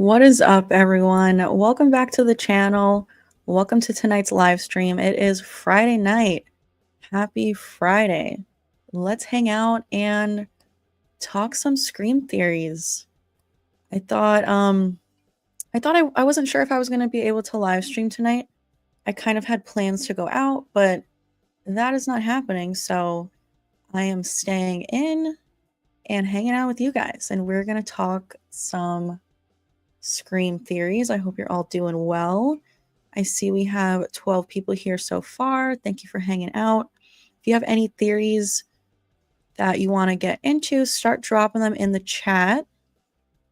What is up, everyone? Welcome back to the channel. Welcome to tonight's live stream. It is Friday night. Happy Friday. Let's hang out and talk some Scream theories. I thought I wasn't sure if I was going to be able to live stream tonight. I kind of had plans to go out, but that is not happening. So I am staying in and hanging out with you guys, and we're going to talk some Scream theories. I hope you're all doing well. I see we have 12 people here so far. Thank you for hanging out. If you have any theories that you want to get into, start dropping them in the chat.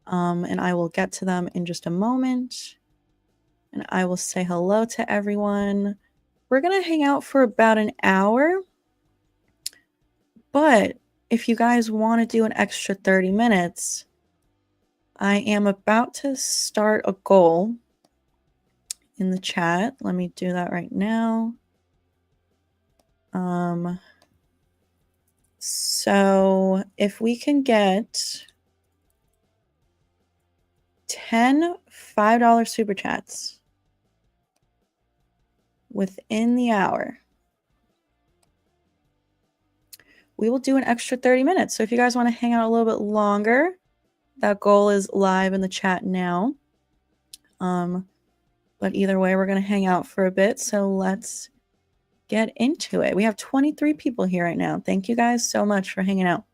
And I will get to them in just a moment. And I will say hello to everyone. We're going to hang out for about an hour. But if you guys want to do an extra 30 minutes, I am about to start a goal in the chat. Let me do that right now. So if we can get 10 $5 super chats within the hour, we will do an extra 30 minutes. So if you guys want to hang out a little bit longer, that goal is live in the chat now. But either way, we're going to hang out for a bit. So let's get into it. We have 23 people here right now. Thank you guys so much for hanging out.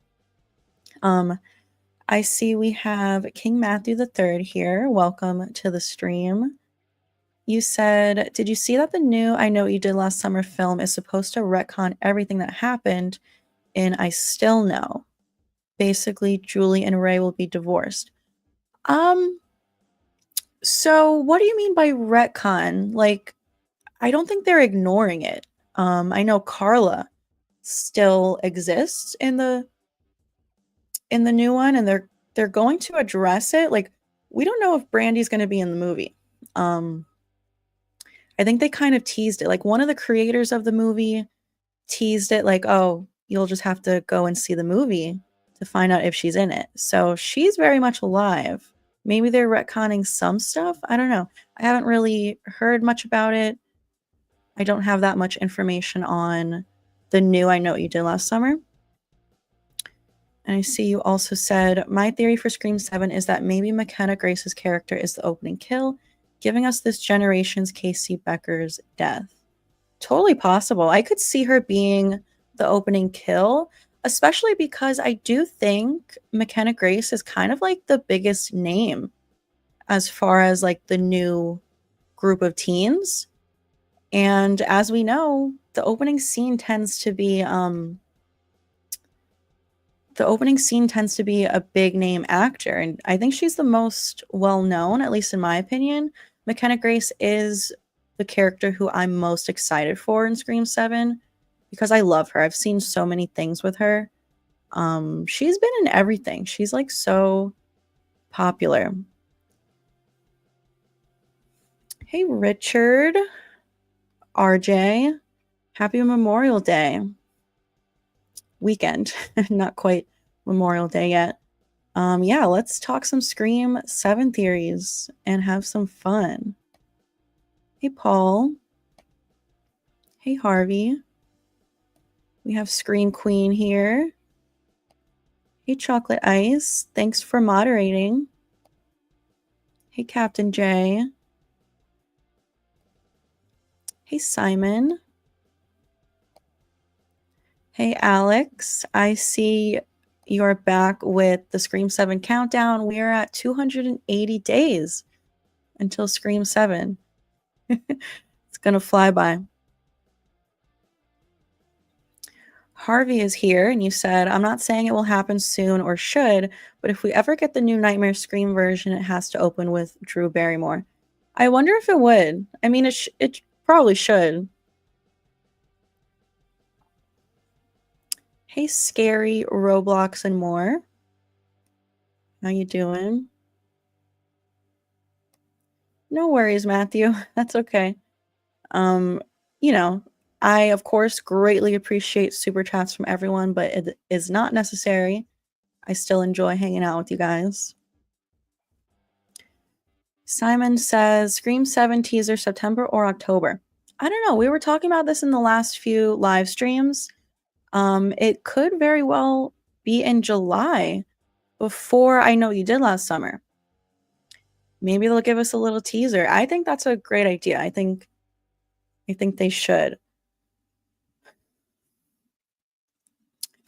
I see we have King Matthew III here. Welcome to the stream. You said, did you see that the new I Know What You Did Last Summer film is supposed to retcon everything that happened in I Still Know? Basically, Julie and Ray will be divorced. So what do you mean by retcon? Like, I don't think they're ignoring it. I know Carla still exists in the new one, and they're going to address it. Like, we don't know if Brandy's going to be in the movie. I think they kind of teased it. Like, one of the creators of the movie teased it like, oh, you'll just have to go and see the movie to find out if she's in it. So she's very much alive. Maybe they're retconning some stuff. I don't know. I haven't really heard much about it. I don't have that much information on the new I Know What You Did Last Summer. And I see you also said, my theory for Scream 7 is that maybe McKenna Grace's character is the opening kill, giving us this generation's Casey Becker's death. Totally possible. I could see her being the opening kill, especially because I do think McKenna Grace is kind of like the biggest name as far as like the new group of teens. And as we know, the opening scene tends to be a big name actor, and I think she's the most well known, at least in my opinion. McKenna Grace is the character who I'm most excited for in Scream 7 because I love her. I've seen so many things with her. She's been in everything. She's like so popular. Hey, Richard, RJ, happy Memorial Day weekend. Not quite Memorial Day yet. Yeah, let's talk some Scream 7 theories and have some fun. Hey, Paul. Hey, Harvey. We have Scream Queen here. Hey, Chocolate Ice. Thanks for moderating. Hey, Captain J. Hey, Simon. Hey, Alex. I see you're back with the Scream 7 countdown. We are at 280 days until Scream 7. It's going to fly by. Harvey is here, and you said, I'm not saying it will happen soon or should, but if we ever get the new Nightmare Scream version, it has to open with Drew Barrymore. I wonder if it would. I mean, it probably should. Hey, Scary, Roblox, and more. How you doing? No worries, Matthew. That's okay. You know, I, of course, greatly appreciate super chats from everyone, but it is not necessary. I still enjoy hanging out with you guys. Simon says Scream 7 teaser September or October. I don't know. We were talking about this in the last few live streams. It could very well be in July before I Know You Did Last summer. Maybe they'll give us a little teaser. I think that's a great idea. I think they should.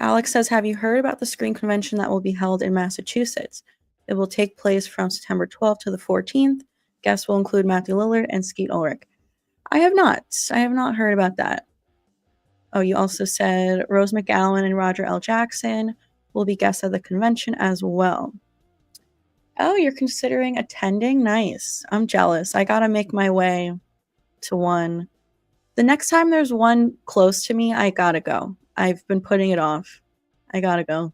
Alex says, have you heard about the Scream convention that will be held in Massachusetts? It will take place from September 12th to the 14th. Guests will include Matthew Lillard and Skeet Ulrich. I have not heard about that. Oh, you also said Rose McGowan and Roger L. Jackson will be guests at the convention as well. Oh, you're considering attending? Nice. I'm jealous. I gotta make my way to one. The next time there's one close to me, I gotta go. I've been putting it off. I gotta go.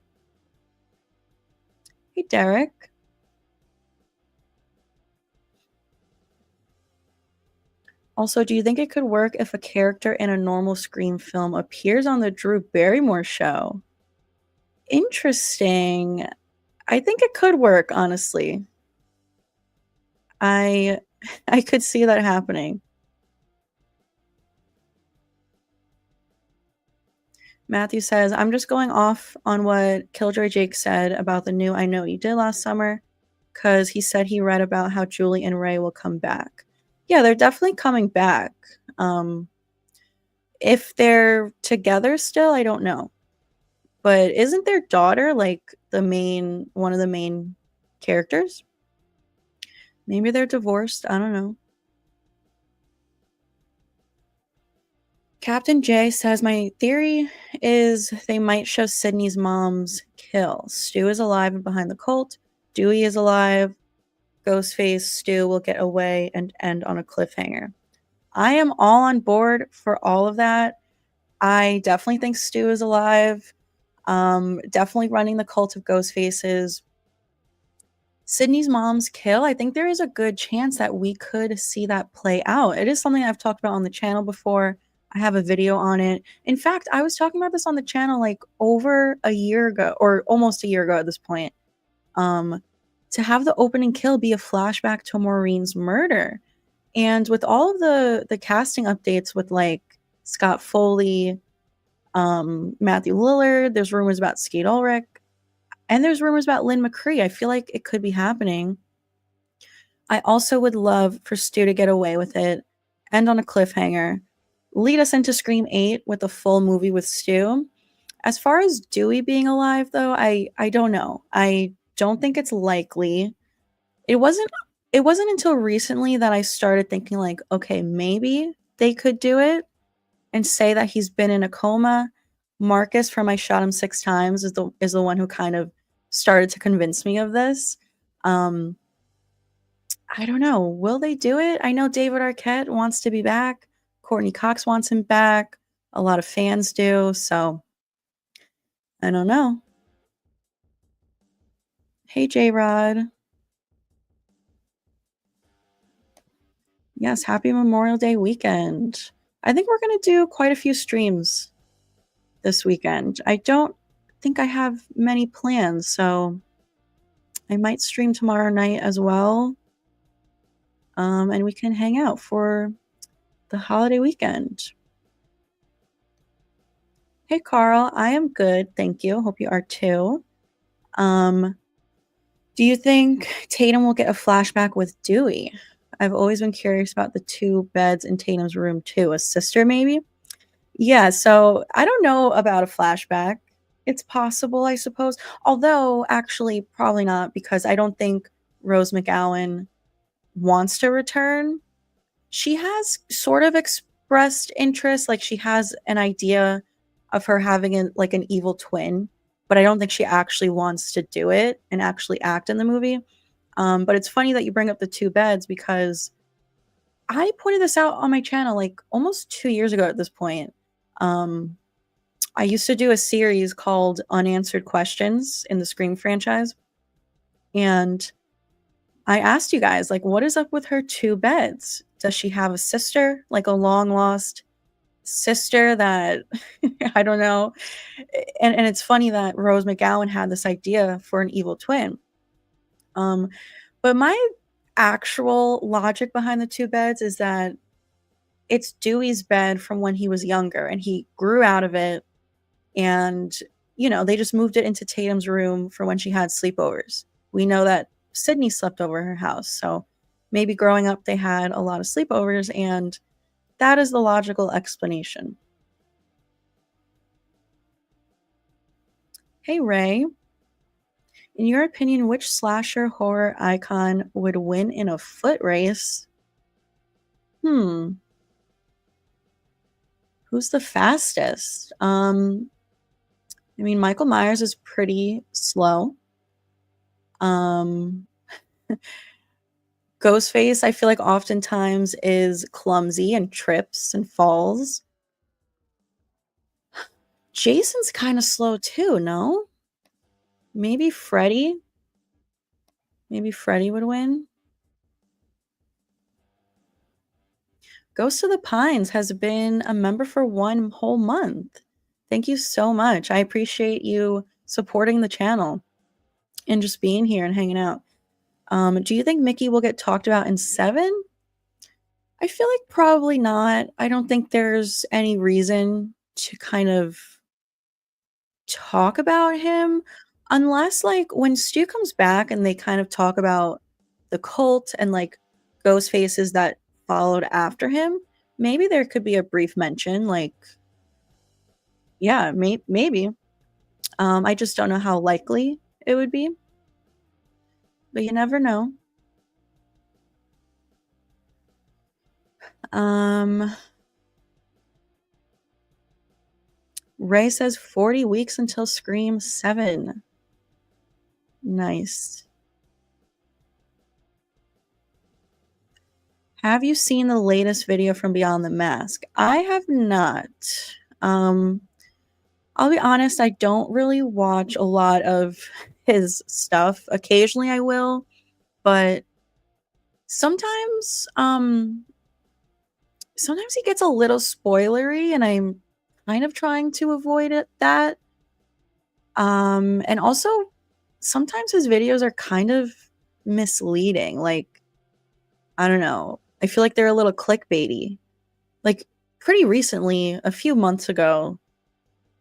Hey, Derek. Also, do you think it could work if a character in a normal Scream film appears on the Drew Barrymore show? Interesting. I think it could work, honestly. I could see that happening. Matthew says, I'm just going off on what Killjoy Jake said about the new I Know You Did last summer, because he said he read about how Julie and Ray will come back. Yeah, they're definitely coming back. If they're together still, I don't know. But isn't their daughter like one of the main characters? Maybe they're divorced. I don't know. Captain J says, my theory is they might show Sidney's mom's kill. Stu is alive and behind the cult. Dewey is alive. Ghostface, Stu will get away and end on a cliffhanger. I am all on board for all of that. I definitely think Stu is alive. Definitely running the cult of Ghostfaces. Sidney's mom's kill, I think there is a good chance that we could see that play out. It is something I've talked about on the channel before. I have a video on it. In fact, I was talking about this on the channel like over a year ago, or almost a year ago at this point. To have the opening kill be a flashback to Maureen's murder. And with all of the casting updates with like Scott Foley, Matthew Lillard, there's rumors about Skeet Ulrich, and there's rumors about Lynn McCree. I feel like it could be happening. I also would love for Stu to get away with it, end on a cliffhanger, lead us into Scream 8 with a full movie with Stu. As far as Dewey being alive, though, I don't know. I don't think it's likely. It wasn't until recently that I started thinking like, okay, maybe they could do it and say that he's been in a coma. Marcus from I Shot Him 6 Times is the one who kind of started to convince me of this. I don't know. Will they do it? I know David Arquette wants to be back. Courtney Cox wants him back. A lot of fans do. So I don't know. Hey, J-Rod. Yes, happy Memorial Day weekend. I think we're going to do quite a few streams this weekend. I don't think I have many plans, so I might stream tomorrow night as well. And we can hang out for the holiday weekend. Hey, Carl, I am good. Thank you. Hope you are too. Do you think Tatum will get a flashback with Dewey? I've always been curious about the 2 beds in Tatum's room too. A sister, maybe? Yeah, so I don't know about a flashback. It's possible, I suppose. Although, actually, probably not, because I don't think Rose McGowan wants to return. She has sort of expressed interest, like she has an idea of her having an evil twin, but I don't think she actually wants to do it and actually act in the movie. But it's funny that you bring up the 2 beds, because I pointed this out on my channel like almost 2 years ago at this point. I used to do a series called Unanswered Questions in the Scream franchise. And I asked you guys, like, what is up with her 2 beds? Does she have a sister, like a long lost sister that I don't know? And it's funny that Rose McGowan had this idea for an evil twin. But my actual logic behind the 2 beds is that it's Dewey's bed from when he was younger, and he grew out of it, and, they just moved it into Tatum's room for when she had sleepovers. We know that Sydney slept over her house, so maybe growing up they had a lot of sleepovers, and that is the logical explanation. Hey, Ray. In your opinion, which slasher horror icon would win in a foot race? Hmm. Who's the fastest? I mean, Michael Myers is pretty slow. Um, Ghostface, I feel like oftentimes is clumsy and trips and falls. Jason's kind of slow too, no? Maybe Freddy? Maybe Freddy would win? Ghost of the Pines has been a member for 1 whole month. Thank you so much. I appreciate you supporting the channel and just being here and hanging out. Do you think Mickey will get talked about in 7? I feel like probably not. I don't think there's any reason to kind of talk about him unless, like, when Stu comes back and they kind of talk about the cult and, like, ghost faces that followed after him, maybe there could be a brief mention, like, yeah, maybe. I just don't know how likely it would be, but you never know. Um, Ray says 40 weeks until Scream 7. Nice. Have you seen the latest video from Beyond the Mask? I have not. Um, I'll be honest, I don't really watch a lot of his stuff. Occasionally I will, but sometimes sometimes he gets a little spoilery and I'm kind of trying to avoid that. And also sometimes his videos are kind of misleading. Like, I don't know. I feel like they're a little clickbaity. Like, pretty recently, a few months ago,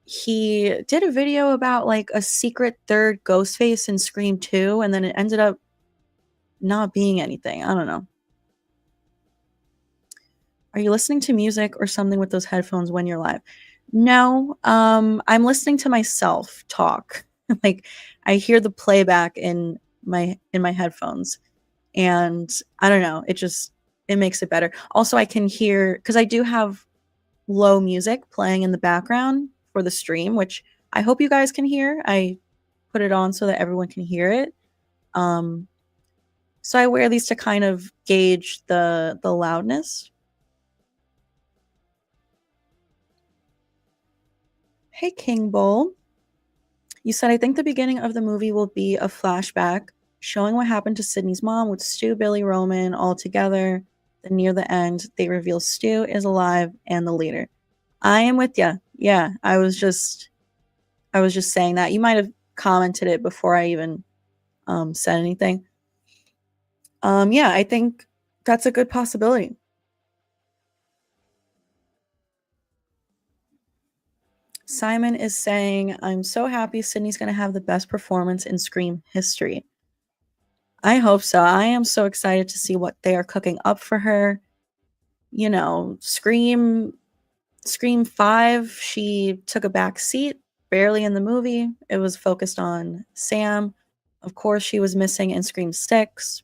he did a video about, like, a secret third Ghostface in Scream 2, and then it ended up not being anything. I don't know. Are you listening to music or something with those headphones when you're live? No, I'm listening to myself talk. Like, I hear the playback in my headphones, and I don't know, it makes it better. Also, I can hear because I do have low music playing in the background for the stream, which I hope you guys can hear. I put it on so that everyone can hear it. So I wear these to kind of gauge the loudness. Hey, King Bull. You said, I think the beginning of the movie will be a flashback showing what happened to Sydney's mom with Stu, Billy, Roman all together. Then near the end, they reveal Stu is alive and the leader. I am with you. Yeah, I was just saying that. You might have commented it before I even said anything. Yeah, I think that's a good possibility. Simon is saying, I'm so happy Sydney's going to have the best performance in Scream history. I hope so. I am so excited to see what they are cooking up for her. You know, Scream 5, she took a back seat, barely in the movie. It was focused on Sam. Of course, she was missing in Scream 6.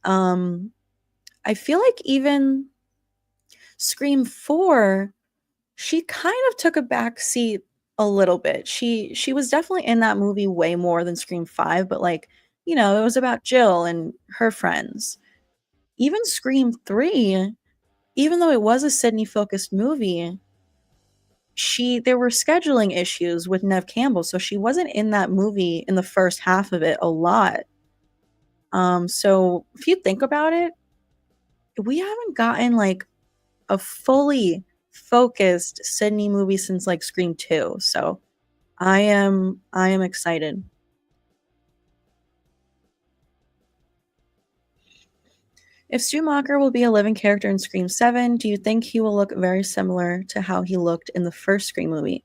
I feel like even Scream 4, she kind of took a back seat a little bit. She was definitely in that movie way more than Scream 5, but, like, it was about Jill and her friends. Even Scream 3, even though it was a Sydney-focused movie, there were scheduling issues with Neve Campbell, so she wasn't in that movie in the first half of it a lot. So if you think about it, we haven't gotten, like, a fully focused Sydney movie since, like, Scream 2, so I am excited. If Stu Macher will be a living character in Scream 7, do you think he will look very similar to how he looked in the first Scream movie?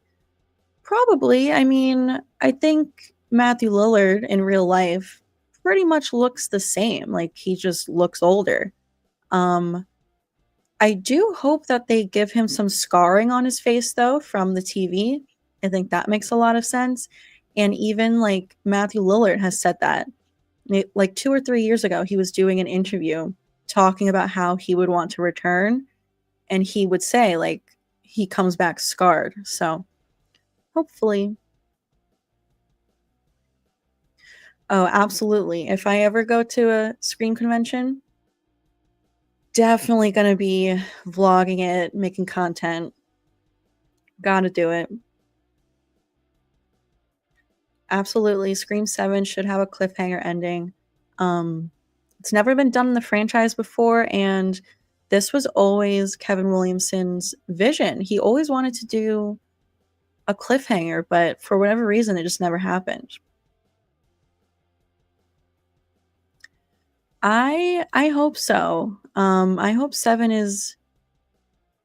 Probably. I mean, I think Matthew Lillard in real life pretty much looks the same. Like, he just looks older. I do hope that they give him some scarring on his face, though, from the TV. I think that makes a lot of sense. And even, like, Matthew Lillard has said that. Like 2 or 3 years ago, he was doing an interview talking about how he would want to return, and he would say, like, he comes back scarred. So, hopefully. Oh, absolutely. If I ever go to a Scream convention, definitely gonna be vlogging it, making content. Gotta do it. Absolutely. Scream 7 should have a cliffhanger ending. It's never been done in the franchise before, and this was always Kevin Williamson's vision. He always wanted to do a cliffhanger, but for whatever reason, it just never happened. I hope so. I hope 7 is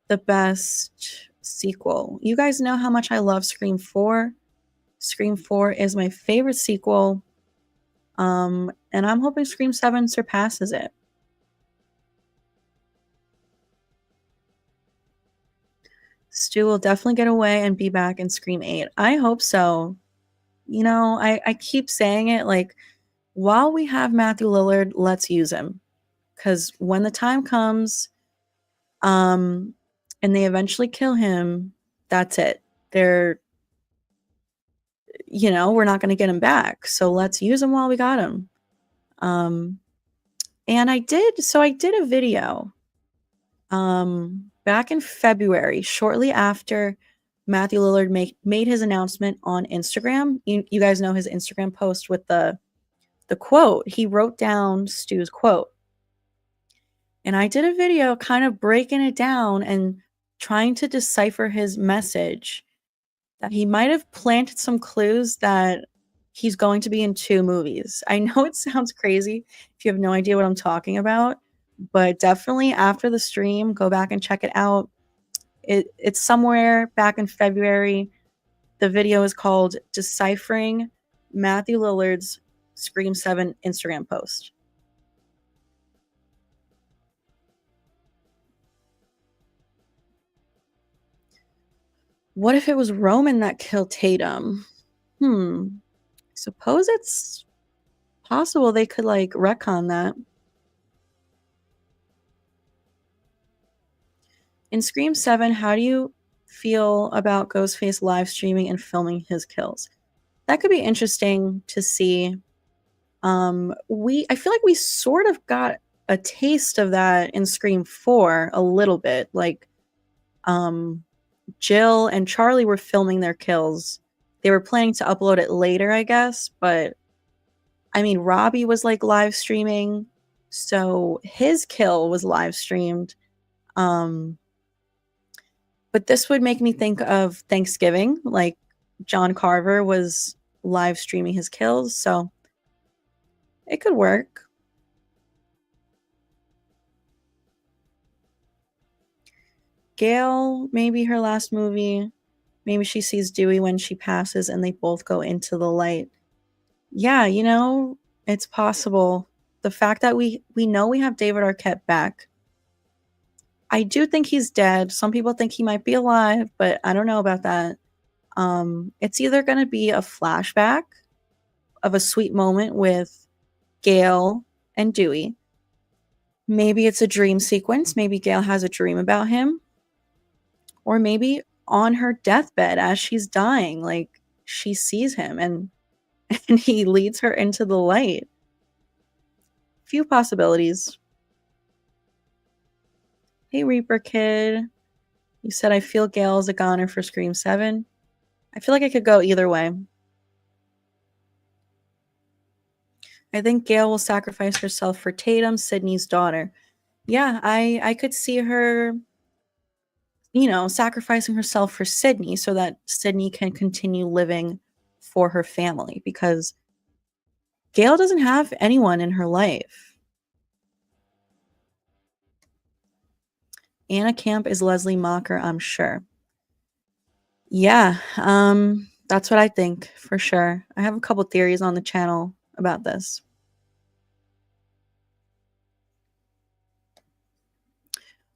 the best sequel. You guys know how much I love Scream 4. Scream 4 is my favorite sequel. And I'm hoping Scream 7 surpasses it. Stu will definitely get away and be back in Scream 8. I hope so. You know, I keep saying it, like, while we have Matthew Lillard, let's use him. Because when the time comes, and they eventually kill him, that's it. They're, we're not going to get him back. So let's use him while we got him. And I did a video back in February, shortly after Matthew Lillard made his announcement on Instagram. You guys know his Instagram post with the quote. He wrote down Stu's quote. And I did a video kind of breaking it down and trying to decipher his message, that he might have planted some clues that he's going to be in 2 movies. I know it sounds crazy if you have no idea what I'm talking about, but definitely after the stream, go back and check it out. It's somewhere back in February. The video is called Deciphering Matthew Lillard's Scream 7 Instagram post. What if it was Roman that killed Tatum? Suppose it's possible they could, like, retcon that. In Scream 7, how do you feel about Ghostface live streaming and filming his kills? That could be interesting to see. I feel like we sort of got a taste of that in Scream 4 a little bit. Like, Jill and Charlie were filming their kills. They were planning to upload it later, I guess, but I mean, Robbie was, like, live streaming, so his kill was live streamed. But this would make me think of Thanksgiving, like John Carver was live streaming his kills, so it could work. Gail, maybe her last movie, maybe she sees Dewey when she passes and they both go into the light. Yeah, it's possible. The fact that we know we have David Arquette back. I do think he's dead. Some people think he might be alive, but I don't know about that. It's either going to be a flashback of a sweet moment with Gail and Dewey. Maybe it's a dream sequence. Maybe Gail has a dream about him. Or maybe on her deathbed as she's dying, like, she sees him and he leads her into the light. Few possibilities. Hey, Reaper Kid. You said, I feel Gail's a goner for Scream 7. I feel like I could go either way. I think Gail will sacrifice herself for Tatum, Sidney's daughter. Yeah, I could see her, sacrificing herself for Sidney so that Sidney can continue living for her family, because Gail doesn't have anyone in her life. Anna Camp is Leslie Macher, I'm sure. Yeah, that's what I think for sure. I have a couple theories on the channel about this.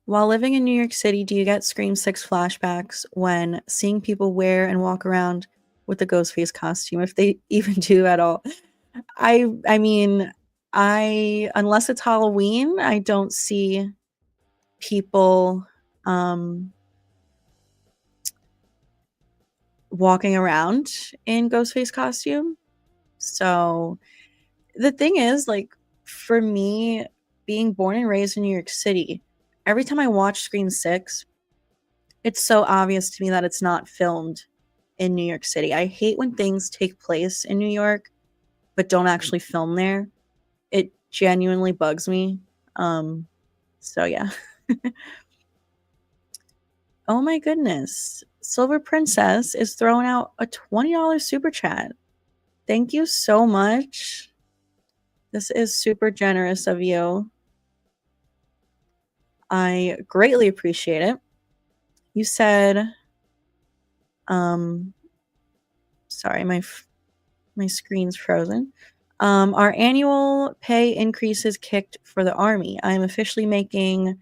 While living in New York City, do you get Scream 6 flashbacks when seeing people wear and walk around with the Ghostface costume, if they even do at all? I mean, unless it's Halloween, I don't see people walking around in Ghostface costume. So the thing is, like, for me, being born and raised in New York City, every time I watch Scream 6, it's so obvious to me that it's not filmed in New York City. I hate when things take place in New York but don't actually film there. It genuinely bugs me. So yeah. Oh my goodness. Silver Princess is throwing out a $20 super chat. Thank you so much. This is super generous of you. I greatly appreciate it. You said, sorry, my screen's frozen. Our annual pay increases kicked for the Army. I am officially making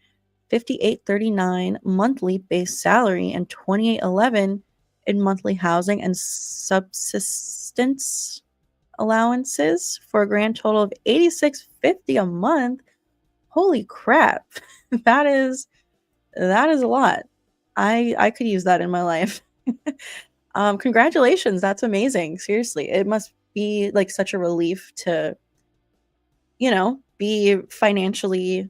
$58.39 monthly base salary and $28.11 in monthly housing and subsistence allowances for a grand total of $86.50 a month. Holy crap. That is a lot. I could use that in my life. Congratulations. That's amazing. Seriously. It must be like such a relief to, be financially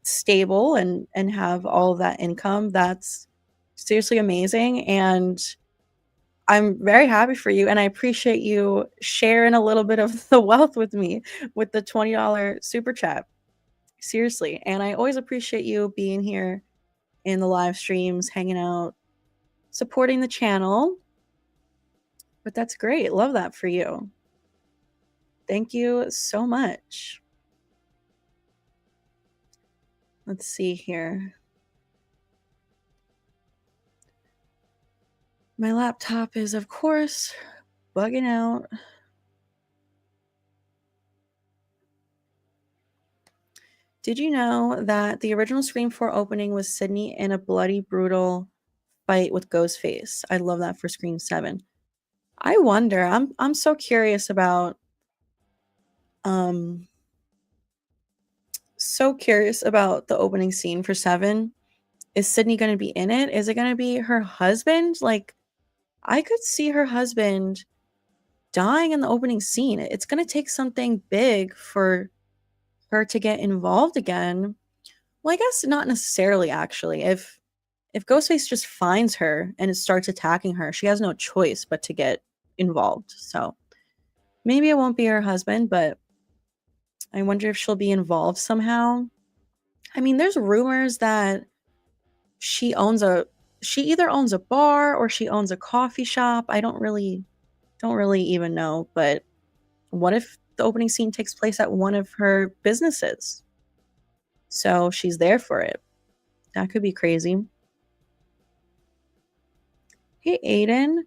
stable and have all of that income. That's seriously amazing. And I'm very happy for you. And I appreciate you sharing a little bit of the wealth with me with the $20 super chat. Seriously. And I always appreciate you being here in the live streams, hanging out, supporting the channel. But that's great. Love that for you. Thank you so much. Let's see here. My laptop is, of course, bugging out. Did you know that the original Scream 4 opening was Sidney in a bloody, brutal fight with Ghostface? I love that for Scream 7. I wonder. I'm so curious about the opening scene for 7. Is Sidney going to be in it? Is it going to be her husband? Like, I could see her husband dying in the opening scene. It's going to take something big for her to get involved again. Well, I guess not necessarily, actually. If Ghostface just finds her and it starts attacking her, she has no choice but to get involved. So maybe it won't be her husband, but I wonder if she'll be involved somehow. I mean, there's rumors that she either owns a bar or she owns a coffee shop. I don't really even know, but what if the opening scene takes place at one of her businesses? So she's there for it. That could be crazy. Hey, Aiden.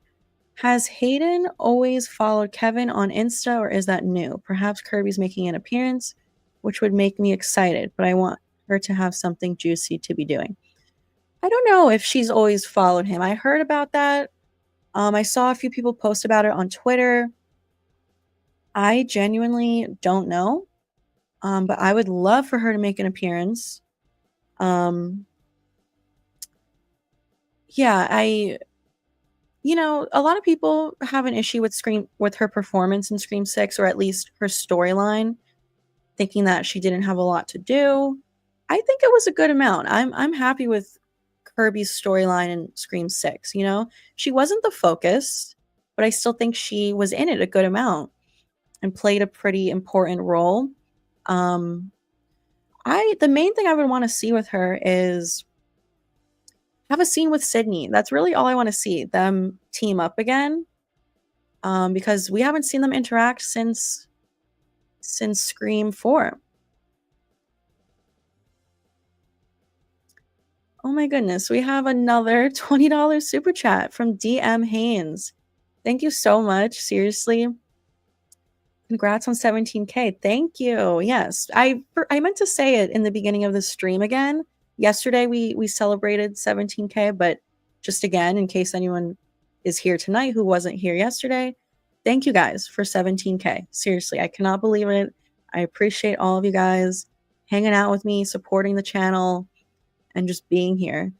Has Hayden always followed Kevin on Insta, or is that new? Perhaps Kirby's making an appearance, which would make me excited, but I want her to have something juicy to be doing. I don't know if she's always followed him. I heard about that. I saw a few people post about it on Twitter. I genuinely don't know, but I would love for her to make an appearance. Yeah, a lot of people have an issue with her performance in Scream 6, or at least her storyline, thinking that she didn't have a lot to do. I think it was a good amount. I'm happy with Kirby's storyline in Scream 6, She wasn't the focus, but I still think she was in it a good amount and played a pretty important role. The main thing I would want to see with her is have a scene with Sidney. That's really all I want to see, them team up again. Because we haven't seen them interact since Scream 4. Oh Oh my goodness, we have another $20 super chat from DM Haynes. Thank you so much. Seriously. Congrats on 17K. Thank you. Yes, I meant to say it in the beginning of the stream again. Yesterday we celebrated 17K, but just again, in case anyone is here tonight who wasn't here yesterday, thank you guys for 17K. Seriously, I cannot believe it. I appreciate all of you guys hanging out with me, supporting the channel, and just being here.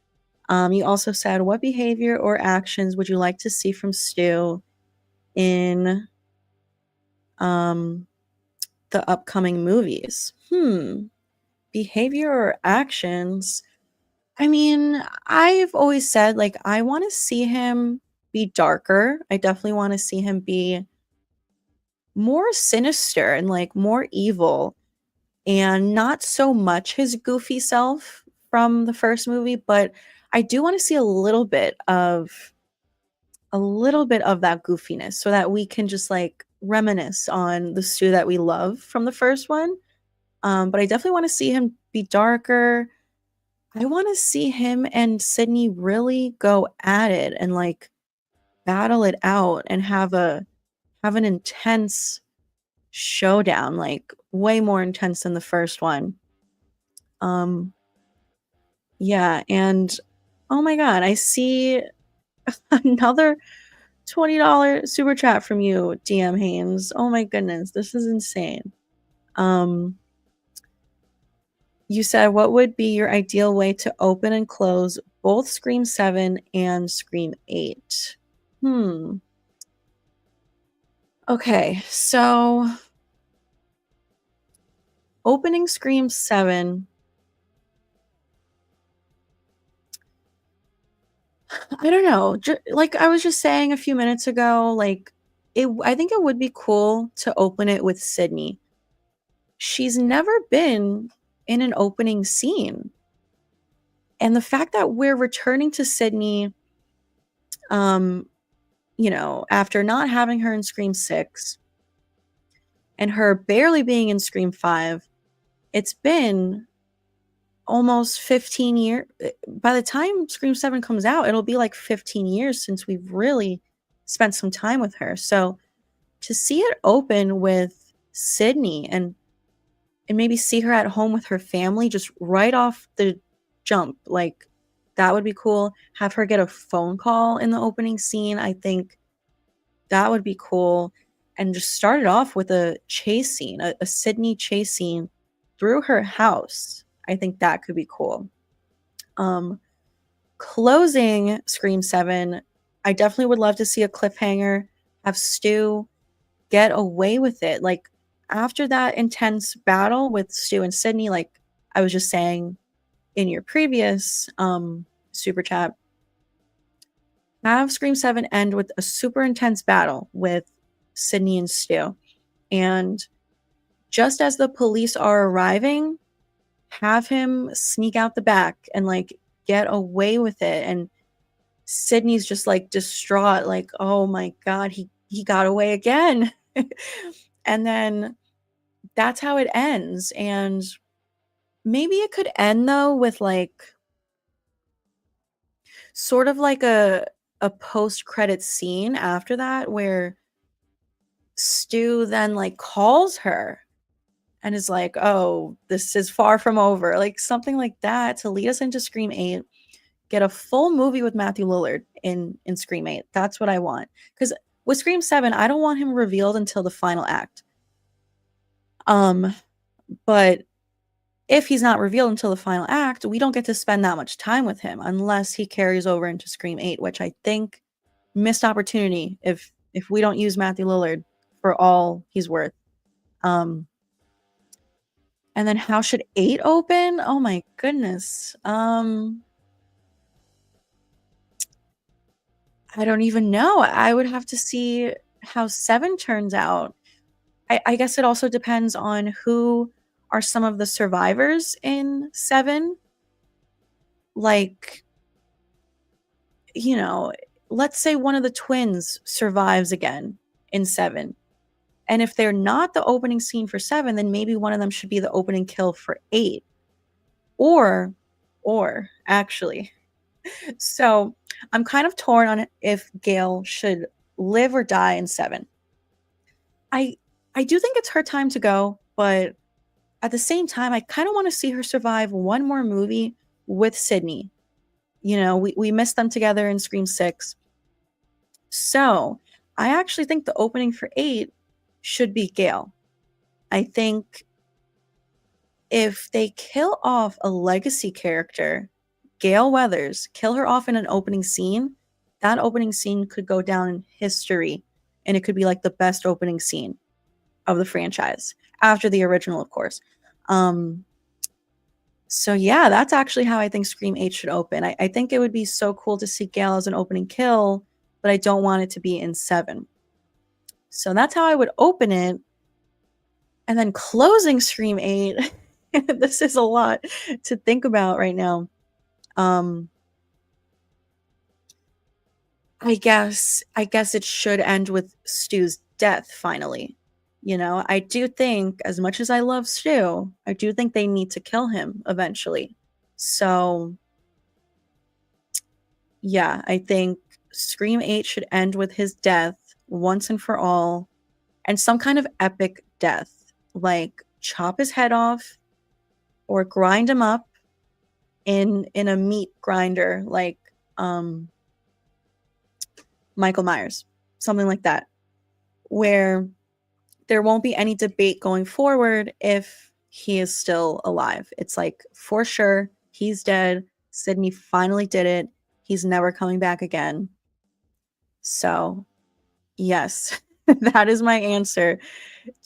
You also said, what behavior or actions would you like to see from Stu in the upcoming movies? Behavior or actions? I mean, I've always said, like, I want to see him be darker. I definitely want to see him be more sinister and like more evil, and not so much his goofy self from the first movie, but I do want to see a little bit of that goofiness so that we can just like reminisce on the Stu that we love from the first one. But I definitely want to see him be darker. I want to see him and Sidney really go at it and like battle it out and have an intense showdown, like way more intense than the first one. Yeah, and oh my god, I see another $20 super chat from you, DM Haynes. Oh my goodness, this is insane. You said, what would be your ideal way to open and close both Scream 7 and Scream 8? Okay, so opening Scream 7, I don't know. Like I was just saying a few minutes ago, like I think it would be cool to open it with Sidney. She's never been in an opening scene. And the fact that we're returning to Sidney, after not having her in Scream 6 and her barely being in Scream 5, it's been almost 15 years. By the time Scream 7 comes out, it'll be like 15 years since we've really spent some time with her. So to see it open with Sidney and maybe see her at home with her family just right off the jump, like that would be cool. Have her get a phone call in the opening scene. I think that would be cool. And just start it off with a chase scene, a Sidney chase scene through her house. I think that could be cool. Closing Scream 7, I definitely would love to see a cliffhanger, have Stu get away with it. Like after that intense battle with Stu and Sidney, like I was just saying in your previous super chat, have Scream 7 end with a super intense battle with Sidney and Stu. And just as the police are arriving, have him sneak out the back and like get away with it. And Sidney's just like distraught, like, oh my God, he got away again. And then that's how it ends. And maybe it could end though with like sort of like a post-credit scene after that where Stu then like calls her and is like, oh, this is far from over, like something like that to lead us into Scream 8. Get a full movie with Matthew Lillard in Scream 8. That's what I want. Because with Scream 7, I don't want him revealed until the final act. But if he's not revealed until the final act, we don't get to spend that much time with him unless he carries over into Scream 8, which I think missed opportunity if we don't use Matthew Lillard for all he's worth. And then how should 8 open? Oh my goodness. I don't even know. I would have to see how 7 turns out. I guess it also depends on who are some of the survivors in 7. Like, let's say one of the twins survives again in 7. And if they're not the opening scene for 7, then maybe one of them should be the opening kill for 8. Or actually. So I'm kind of torn on if Gail should live or die in 7. I I do think it's her time to go, but at the same time, I kind of want to see her survive one more movie with Sidney. You know, we missed them together in Scream 6. So I actually think the opening for 8 should be Gail. I think if they kill off a legacy character, Gail Weathers, kill her off in an opening scene, that opening scene could go down in history. And it could be like the best opening scene of the franchise after the original, of course. So yeah, that's actually how I think Scream 8 should open. I think it would be so cool to see Gail as an opening kill, but I don't want it to be in 7. So that's how I would open it. And then closing Scream 8, this is a lot to think about right now. I guess it should end with Stu's death finally. You know, I do think, as much as I love Stu, I do think they need to kill him eventually. So yeah, I think Scream 8 should end with his death once and for all, and some kind of epic death, like chop his head off or grind him up in a meat grinder, like Michael Myers, something like that, where there won't be any debate going forward if he is still alive. It's like, for sure, he's dead. Sidney finally did it. He's never coming back again. So, yes, that is my answer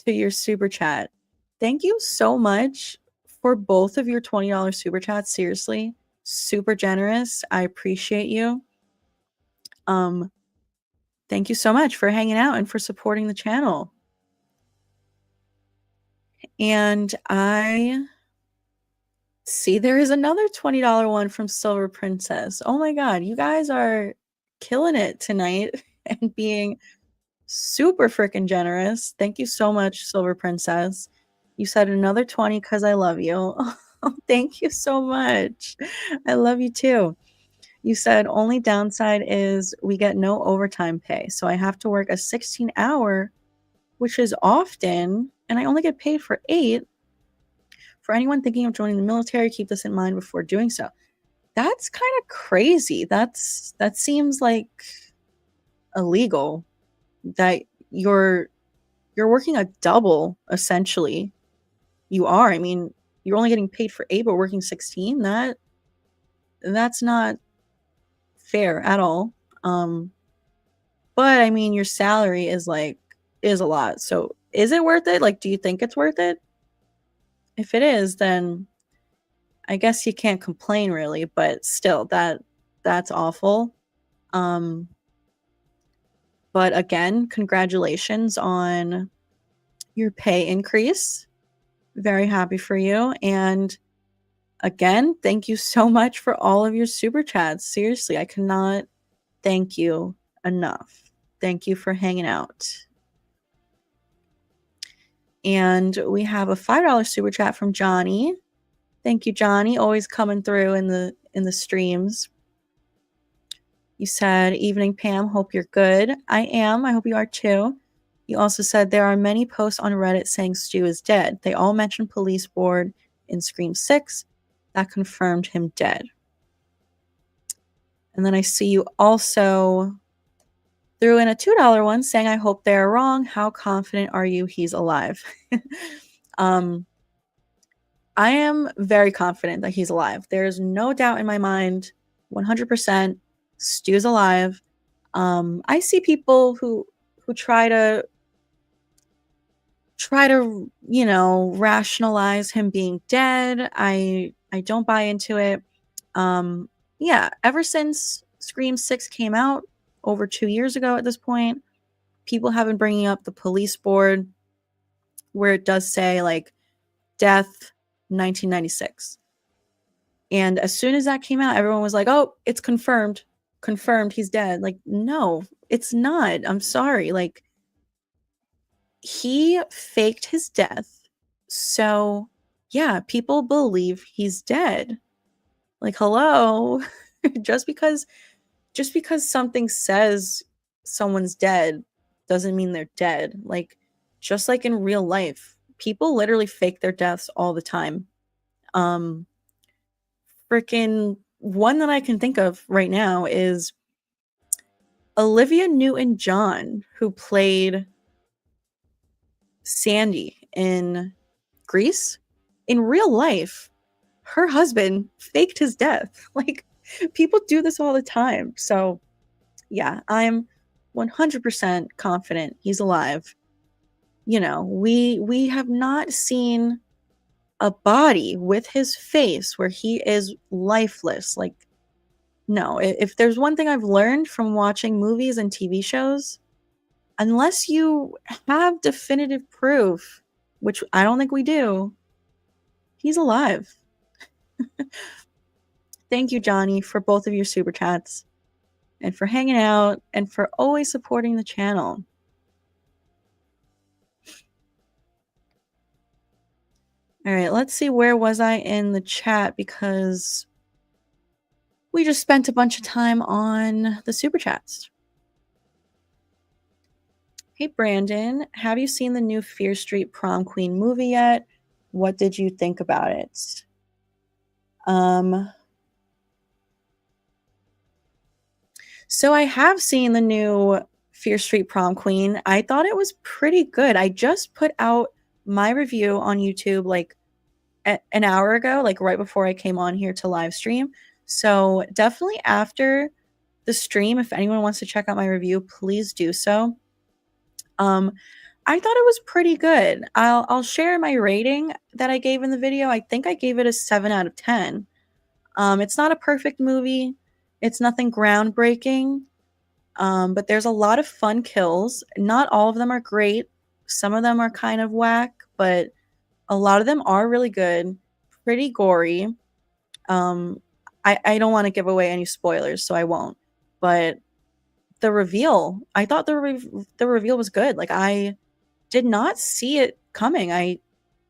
to your super chat. Thank you so much for both of your $20 super chats. Seriously, super generous. I appreciate you. Thank you so much for hanging out and for supporting the channel. And I see there is another $20 one from Silver Princess. Oh my god, you guys are killing it tonight and being super freaking generous. Thank you so much, Silver Princess. You said another 20 because I love you. Oh, thank you so much. I love you too. You said only downside is we get no overtime pay. So I have to work a 16-hour, which is often, and I only get paid for 8. For anyone thinking of joining the military, keep this in mind before doing so. That's kind of crazy. That seems like illegal. That you're working a double, essentially. You are. I mean, you're only getting paid for 8, but working 16. That's not fair at all. But I mean, your salary is a lot. So is it worth it? Like, do you think it's worth it? If it is, then I guess you can't complain really, but still that's awful. But again, congratulations on your pay increase. Very happy for you. And again, thank you so much for all of your super chats. Seriously, I cannot thank you enough. Thank you for hanging out. And we have a $5 super chat from Johnny. Thank you, Johnny. Always coming through in the streams. You said, evening, Pam. Hope you're good. I am. I hope you are too. You also said there are many posts on Reddit saying Stu is dead. They all mention police board in Scream 6 that confirmed him dead. And then I see you also threw in a $2 one saying, I hope they're wrong. How confident are you he's alive? I am very confident that he's alive. There's no doubt in my mind, 100%, Stu's alive. I see people who try to, you know, rationalize him being dead. I don't buy into it. Yeah, ever since Scream 6 came out over 2 years ago at this point, people have been bringing up the police board where it does say like death 1996. And as soon as that came out, everyone was like, oh, it's confirmed. Confirmed he's dead. Like, no, it's not. I'm sorry. Like, he faked his death. So, yeah, people believe he's dead. Like, hello. just because something says someone's dead doesn't mean they're dead. Like, just like in real life, people literally fake their deaths all the time. Freaking one that I can think of right now is Olivia Newton-John, who played Sandy in Grease. In real life, her husband faked his death. Like, people do this all the time. So, yeah, I'm 100% confident he's alive. You know, we have not seen a body with his face where he is lifeless. Like, no, if there's one thing I've learned from watching movies and TV shows, unless you have definitive proof, which I don't think we do, he's alive. Thank you, Johnny, for both of your super chats and for hanging out and for always supporting the channel. All right, let's see, where was I in the chat, because we just spent a bunch of time on the super chats. Hey, Brandon, have you seen the new Fear Street Prom Queen movie yet? What did you think about it? So I have seen the new Fear Street Prom Queen. I thought it was pretty good. I just put out my review on YouTube like an hour ago, like right before I came on here to live stream. So definitely after the stream, if anyone wants to check out my review, please do so. I thought it was pretty good. I'll share my rating that I gave in the video. I think I gave it a 7 out of 10. It's not a perfect movie. It's nothing groundbreaking. But there's a lot of fun kills. Not all of them are great. Some of them are kind of whack, but a lot of them are really good. Pretty gory. I don't want to give away any spoilers, so I won't. But the reveal, I thought the reveal was good. Like, I did not see it coming. I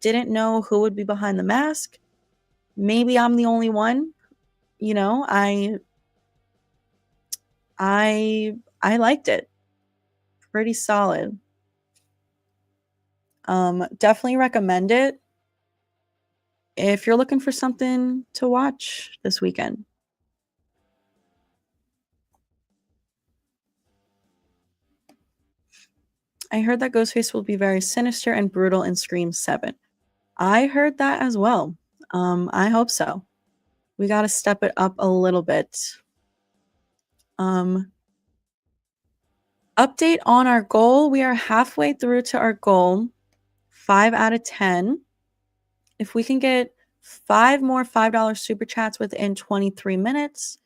didn't know who would be behind the mask. Maybe I'm the only one. You know, I liked it. Pretty solid. Definitely recommend it if you're looking for something to watch this weekend. I heard that Ghostface will be very sinister and brutal in Scream 7. I heard that as well. I hope so. We got to step it up a little bit. Update on our goal. We are halfway through to our goal. 5 out of 10. If we can get 5 more $5 super chats within 23 minutes,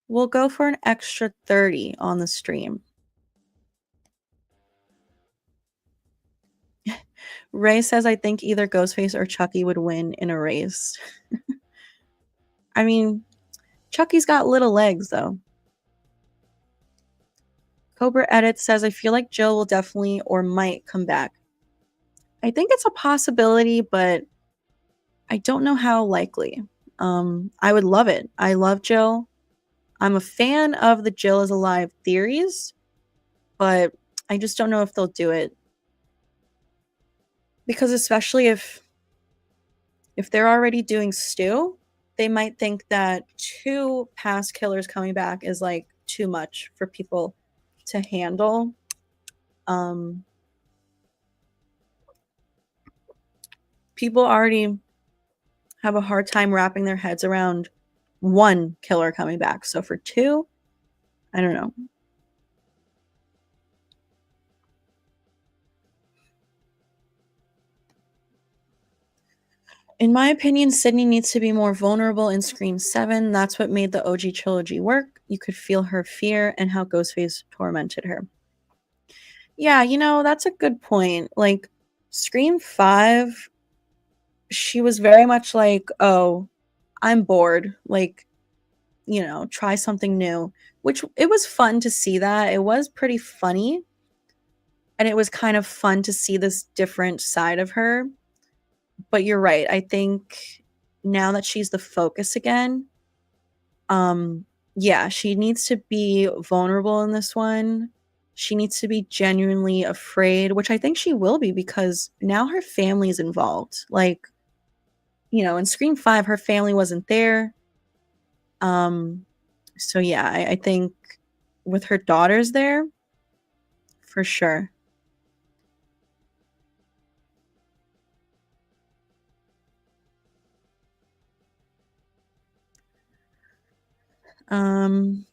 we'll go for an extra 30 on the stream. Ray says, I think either Ghostface or Chucky would win in a race. I mean, Chucky's got little legs, though. Cobra Edit says, I feel like Jill will definitely or might come back. I think it's a possibility, but I don't know how likely. I would love it. I love Jill. I'm a fan of the Jill is alive theories, but I just don't know if they'll do it. Because especially if they're already doing Stu, they might think that 2 past killers coming back is like too much for people to handle. People already have a hard time wrapping their heads around 1 killer coming back. So for 2, I don't know. In my opinion, Sidney needs to be more vulnerable in Scream 7. That's what made the OG trilogy work. You could feel her fear and how Ghostface tormented her. Yeah, you know, that's a good point. Like, Scream 5, she was very much like, oh, I'm bored. Like, you know, try something new. Which, it was fun to see that. It was pretty funny. And it was kind of fun to see this different side of her. But you're right. I think now that she's the focus again, Um, yeah, she needs to be vulnerable in this one. She needs to be genuinely afraid, which I think she will be because now her family is involved. Like, in Scream 5, her family wasn't there. Um, so yeah, I think with her daughters there, for sure. Um,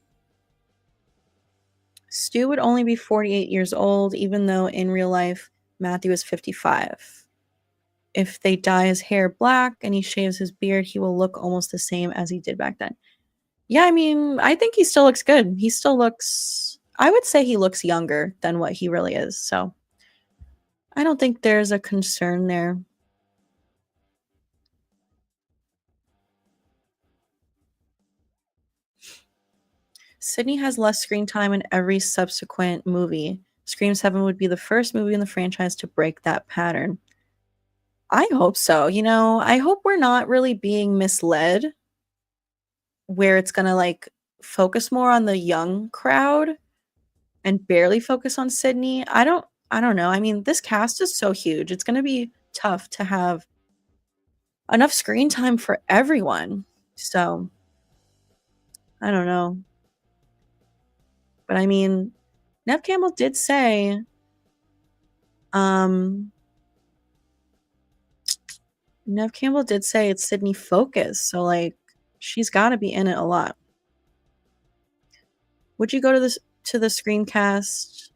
Stu would only be 48 years old, even though in real life Matthew is 55. If they dye his hair black and he shaves his beard, he will look almost the same as he did back then. Yeah, I mean, I think he still looks good. He still looks, I would say he looks younger than what he really is. So I don't think there's a concern there. Sidney has less screen time in every subsequent movie. Scream 7 would be the first movie in the franchise to break that pattern. I hope so. I hope we're not really being misled where it's going to like focus more on the young crowd and barely focus on Sidney. I don't know. I mean, this cast is so huge. It's going to be tough to have enough screen time for everyone. So, I don't know. But I mean, Nev Campbell did say um Nev Campbell did say it's Sidney Focus, so like she's got to be in it a lot. Would you go to the screencast?